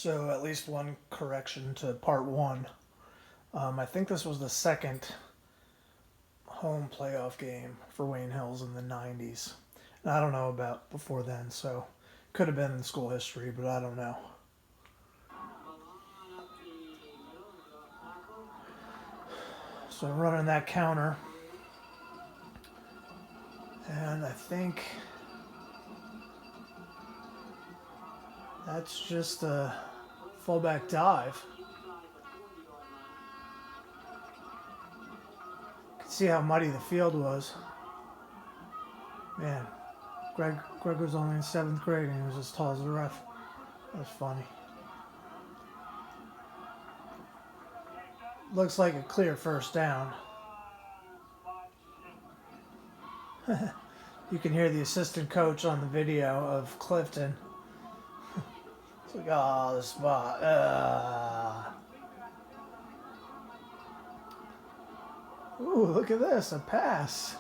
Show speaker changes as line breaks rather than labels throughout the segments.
So at least one correction to part one. I think this was the second home playoff game for Wayne Hills in the 90s. And I don't know about before then, so could have been in school history, but I don't know. So I'm running that counter. And I think that's just a fullback dive. You can see how muddy the field was. Man, Greg was only in 7th grade and he was as tall as the ref. That was funny. Looks like a clear first down. You can hear the assistant coach on the video of Clifton. It's like, oh, the spot. Ooh, look at this, a pass.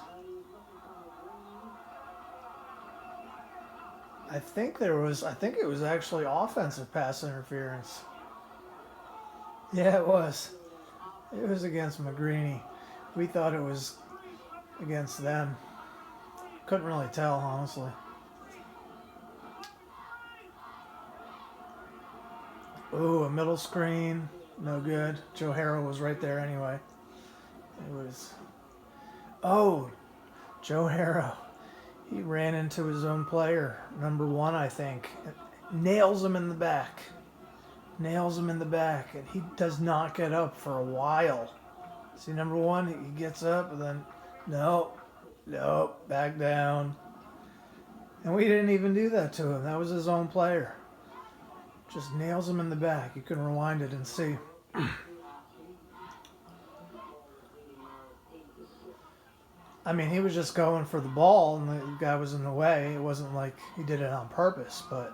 I think it was actually offensive pass interference. Yeah, it was. It was against McGreeny. We thought it was against them. Couldn't really tell, honestly. Ooh, a middle screen. No good. Joe Harrow was right there anyway. It was... Oh, Joe Harrow. He ran into his own player. Number 1, I think. Nails him in the back. And he does not get up for a while. See, number 1, he gets up and then... Nope, back down. And we didn't even do that to him. That was his own player. Just nails him in the back. You can rewind it and see. I mean, he was just going for the ball, and the guy was in the way. It wasn't like he did it on purpose, but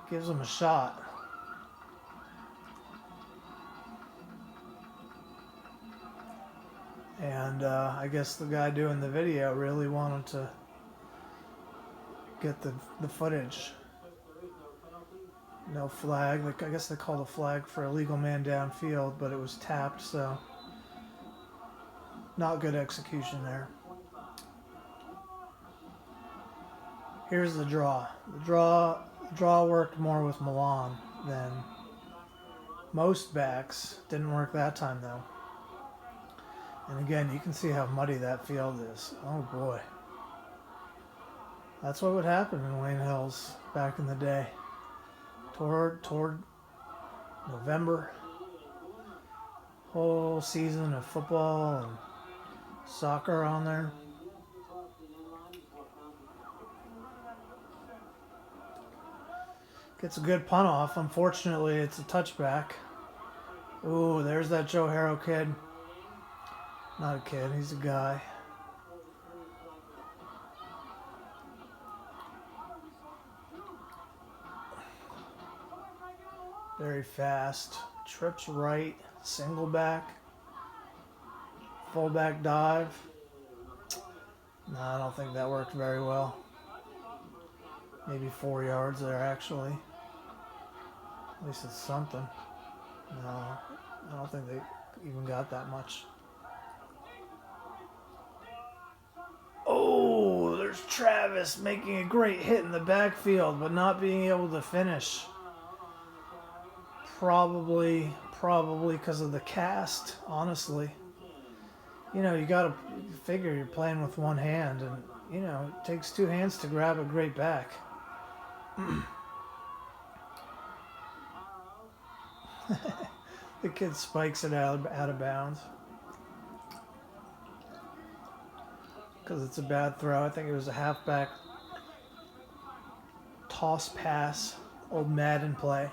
gives him a shot. And I guess the guy doing the video really wanted to get the footage. No flag. I guess they called a flag for a illegal man downfield, but it was tapped, so not good execution there. Here's the draw. The draw worked more with Milan than most backs. Didn't work that time, though. And again, you can see how muddy that field is. Oh, boy. That's what would happen in Wayne Hills back in the day. Toward November. Whole season of football and soccer on there. Gets a good punt off. Unfortunately, it's a touchback. Ooh, there's that Joe Harrow kid. Not a kid, he's a guy. Very fast. Trips right. Single back. Fullback dive. No, I don't think that worked very well. Maybe 4 yards there, actually. At least it's something. No, I don't think they even got that much. Oh, there's Travis making a great hit in the backfield, but not being able to finish. Probably because of the cast, honestly. You know, you got to figure you're playing with one hand, and, you know, it takes 2 hands to grab a great back. The kid spikes it out of bounds. Because it's a bad throw. I think it was a halfback toss pass. Old Madden play.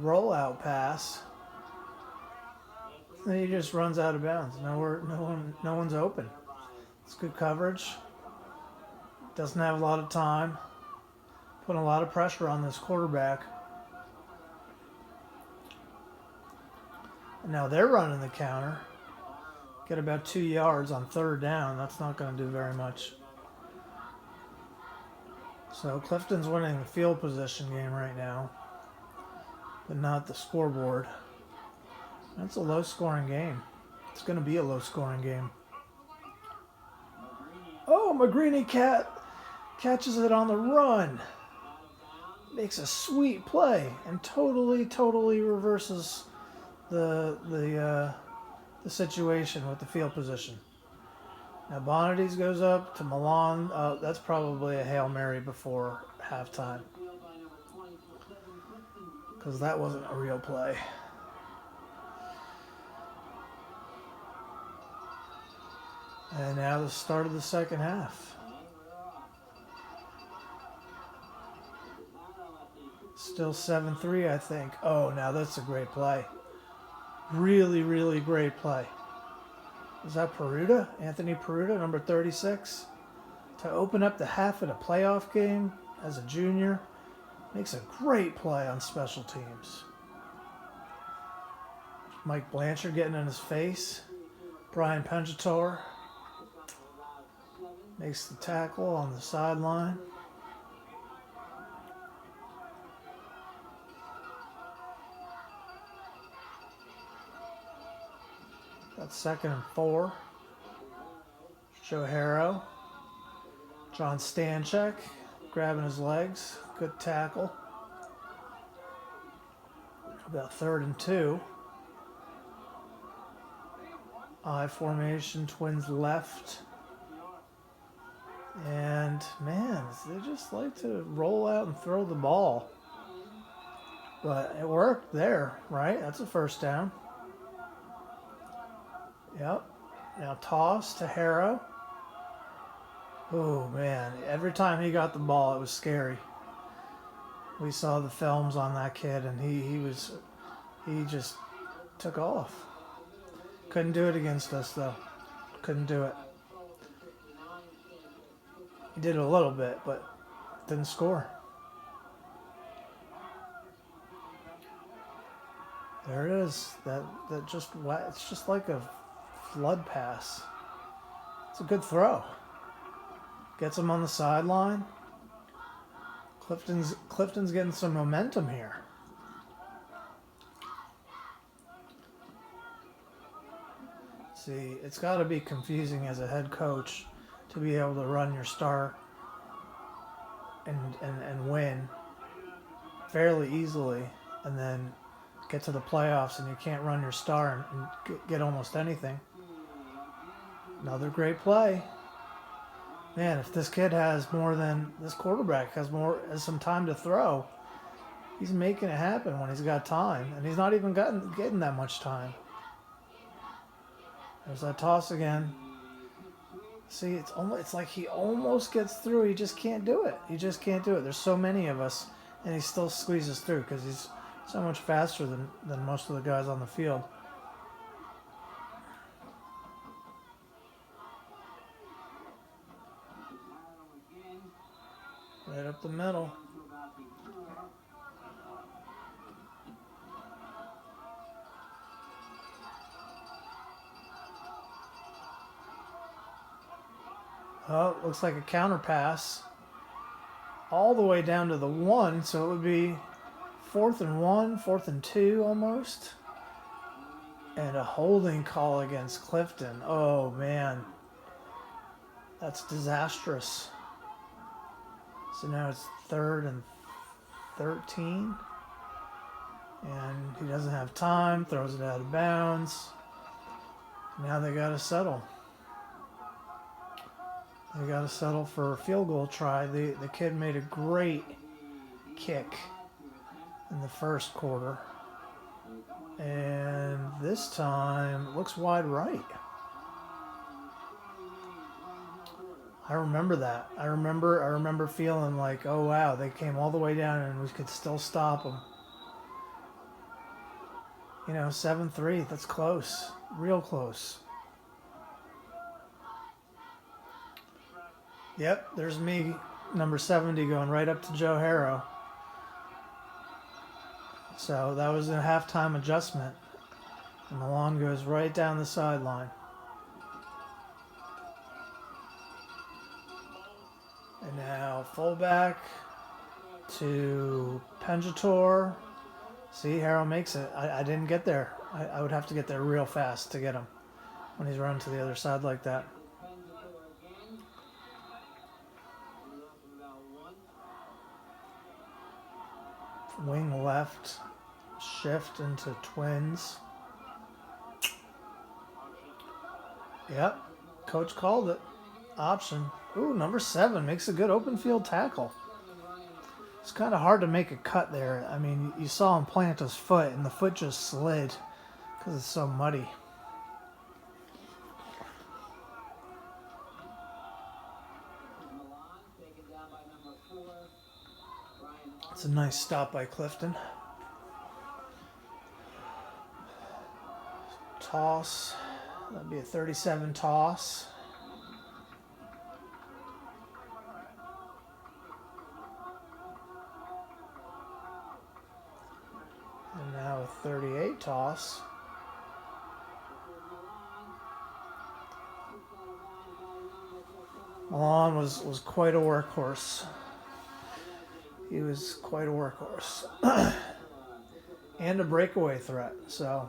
Rollout pass. Then he just runs out of bounds. No one's open. It's good coverage. Doesn't have a lot of time. Putting a lot of pressure on this quarterback. Now they're running the counter. Get about 2 yards on third down. That's not going to do very much. So Clifton's winning the field position game right now, but not the scoreboard. That's a low-scoring game. It's going to be a low-scoring game. Oh, McGreeny catches it on the run. Makes a sweet play and totally reverses the situation with the field position. Now Bonadies goes up to Milan. That's probably a Hail Mary before halftime, because that wasn't a real play. And now the start of the second half. Still 7-3, I think. Oh, now that's a great play. Really great play. Is that Peruta? Anthony Peruta, number 36? To open up the half of the playoff game as a junior. Makes a great play on special teams. Mike Blanchard getting in his face. Brian Penjator makes the tackle on the sideline. Got 2nd and 4. Joe Harrow. John Stanchek grabbing his legs. Good tackle. About 3rd and 2. I formation, Twins left. And, man, they just like to roll out and throw the ball. But it worked there, right? That's a first down. Yep. Now toss to Harrow. Oh, man. Every time he got the ball, it was scary. We saw the films on that kid, and he just took off. Couldn't do it against us, though. Couldn't do it. He did it a little bit, but didn't score. There it is. It's just like a flood pass. It's a good throw. Gets him on the sideline. Clifton's getting some momentum here. See, it's got to be confusing as a head coach to be able to run your star and win fairly easily, and then get to the playoffs and you can't run your star and get almost anything. Another great play. Man, if this kid has more than this quarterback has some time to throw, he's making it happen when he's got time, and he's not even getting that much time. There's that toss again. See, it's like he almost gets through. He just can't do it. There's so many of us, and he still squeezes through because he's so much faster than most of the guys on the field. Right up the middle. Oh, looks like a counter pass. All the way down to the 1, so it would be 4th and 1, 4th and 2 almost. And a holding call against Clifton. Oh, man. That's disastrous. So now it's 3rd and 13. And he doesn't have time, throws it out of bounds. Now they got to settle. They got to settle for a field goal try. The kid made a great kick in the first quarter. And this time, it looks wide right. I remember that. I remember feeling like, oh wow, they came all the way down and we could still stop them. 7-3, that's close. Real close. Yep, there's me, number 70, going right up to Joe Harrow. So that was a halftime adjustment. And the lawn goes right down the sideline. And now fullback to Penjator. See, Harrell makes it. I didn't get there. I would have to get there real fast to get him when he's running to the other side like that. Wing left, shift into twins. Yep, coach called it. Option. Ooh, number 7 makes a good open field tackle. It's kind of hard to make a cut there. I mean, you saw him plant his foot, and the foot just slid because it's so muddy. It's a nice stop by Clifton. Toss. That'd be a 37 toss. And now a 38 toss. Milan was quite a workhorse. He was quite a workhorse. And a breakaway threat. So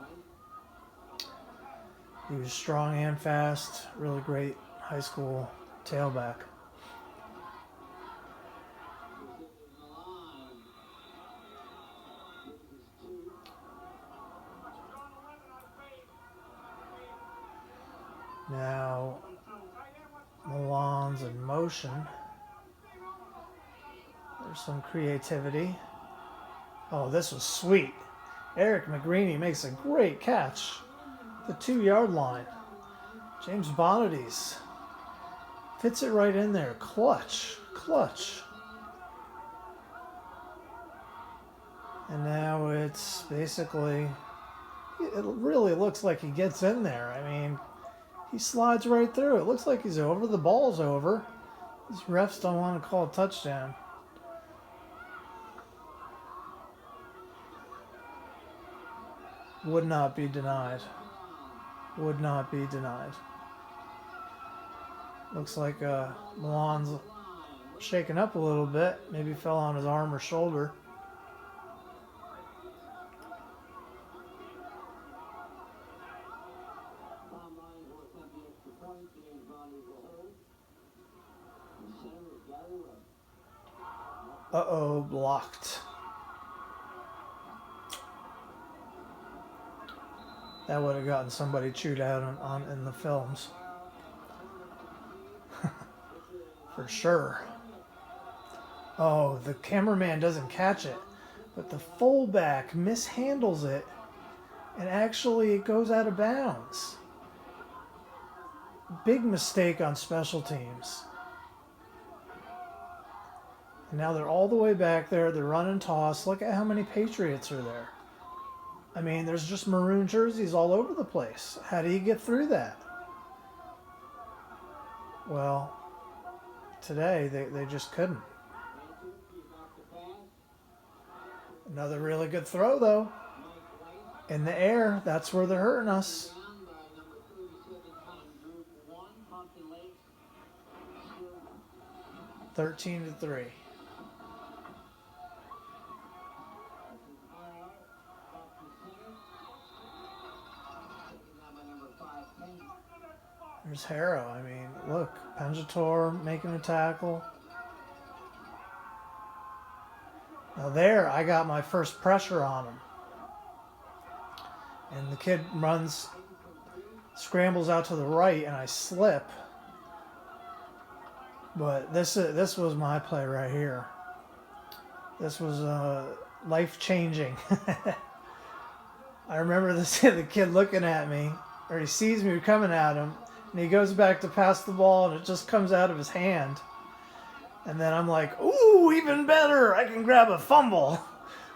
he was strong and fast. Really great high school tailback. Now Milan's in motion. There's some creativity. Oh, this was sweet. Eric McGreeny makes a great catch. The 2-yard line. James Bonadies fits it right in there. Clutch. And now it's basically, it really looks like he gets in there. I mean, he slides right through. It looks like he's over. The ball's over. These refs don't want to call a touchdown. Would not be denied. Would not be denied. Looks like Milan's shaken up a little bit. Maybe fell on his arm or shoulder. Uh-oh, blocked. That would have gotten somebody chewed out on in the films. For sure. Oh, the cameraman doesn't catch it, but the fullback mishandles it, and actually it goes out of bounds. Big mistake on special teams. And now they're all the way back there. They're running toss. Look at how many Patriots are there. I mean, there's just maroon jerseys all over the place. How do you get through that? Well, today they just couldn't. Another really good throw, though. In the air, that's where they're hurting us. $13 to 3. There's Harrow. I mean, look, Penjator making a tackle. Now there, I got my first pressure on him. And the kid scrambles out to the right, and I slip. But this was my play right here. This was life-changing. I remember the kid looking at me, or he sees me coming at him, and he goes back to pass the ball, and it just comes out of his hand. And then I'm like, ooh, even better, I can grab a fumble.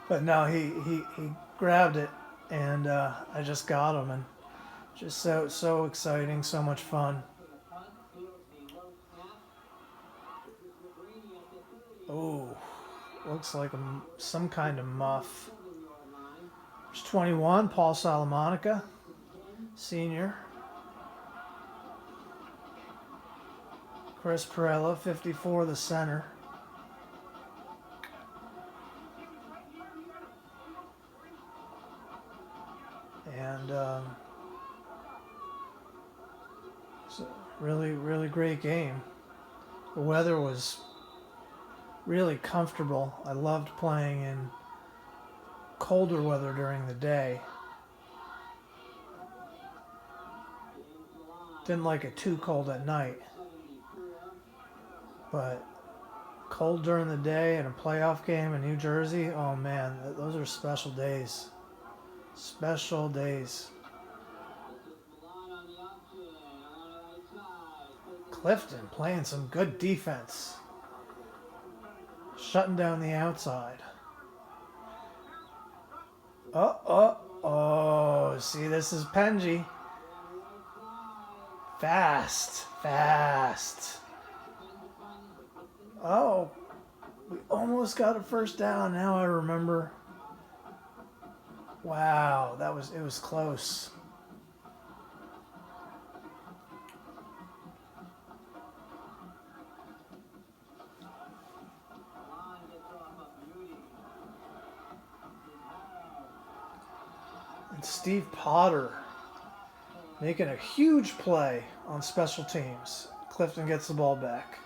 But no, he grabbed it, and I just got him, and just so exciting, so much fun. Ooh, looks like some kind of muff. There's 21, Paul Salamonica. senior. Chris Perella, 54, the center. And it's a really, really great game. The weather was really comfortable. I loved playing in colder weather during the day. Didn't like it too cold at night. But cold during the day and a playoff game in New Jersey, oh man, those are special days. Special days. Clifton playing some good defense. Shutting down the outside. Oh, see, this is Penji. Fast. Oh, we almost got a first down. Now I remember. Wow, it was close. And Steve Potter making a huge play on special teams. Clifton gets the ball back.